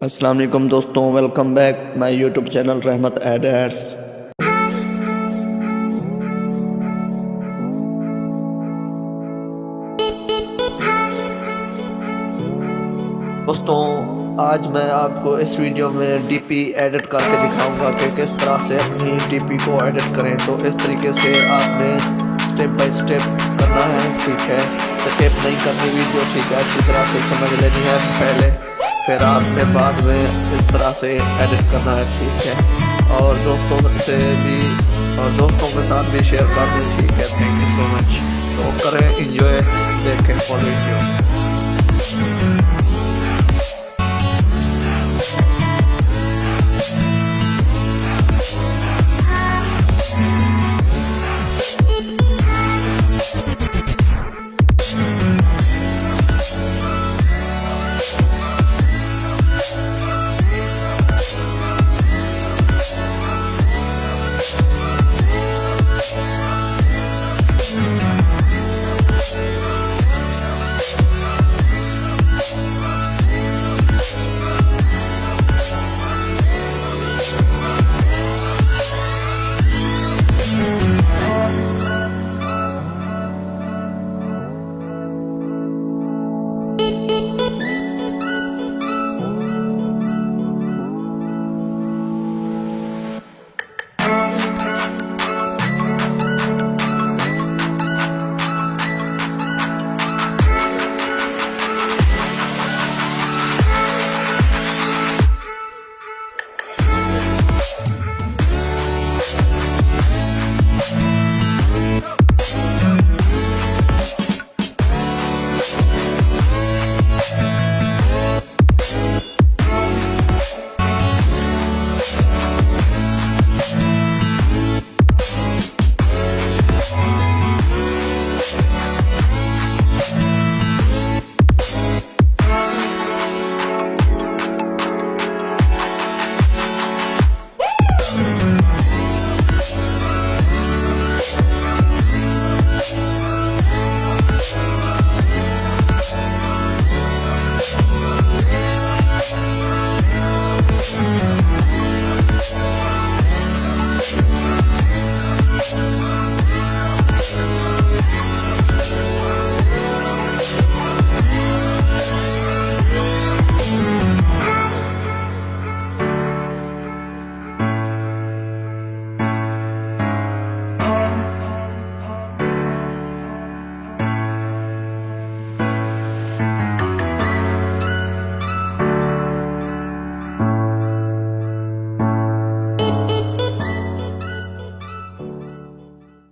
अस्सलाम वालेकुम दोस्तों, welcome back my YouTube channel रहमत एडर्स। दोस्तों, आज मैं आपको इस वीडियो में डीपी एडिट करके दिखाऊंगा कि किस तरह से अपनी डीपी को एडिट करें। तो इस तरीके से आपने स्टेप बाय स्टेप करना है, ठीक है। स्टेप नहीं करनी वीडियो, ठीक है, अच्छी तरह से समझ लेनी है पहले, फिर आपने बाद में इस तरह से एडिट करना है, ठीक है। और दोस्तों से भी और दोस्तों के साथ भी शेयर कर दें, ठीक है। Thank you so much. तो करें इंजॉय, देखें फॉलो वीडियो।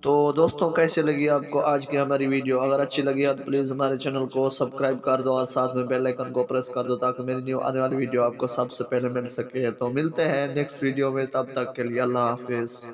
तो दोस्तों, कैसे लगी आपको आज की हमारी वीडियो? अगर अच्छी लगी है तो प्लीज़ हमारे चैनल को सब्सक्राइब कर दो और साथ में बेल आइकन को प्रेस कर दो, ताकि मेरी न्यू आने वाली वीडियो आपको सबसे पहले मिल सके। तो मिलते हैं नेक्स्ट वीडियो में, तब तक के लिए अल्लाह हाफिज़।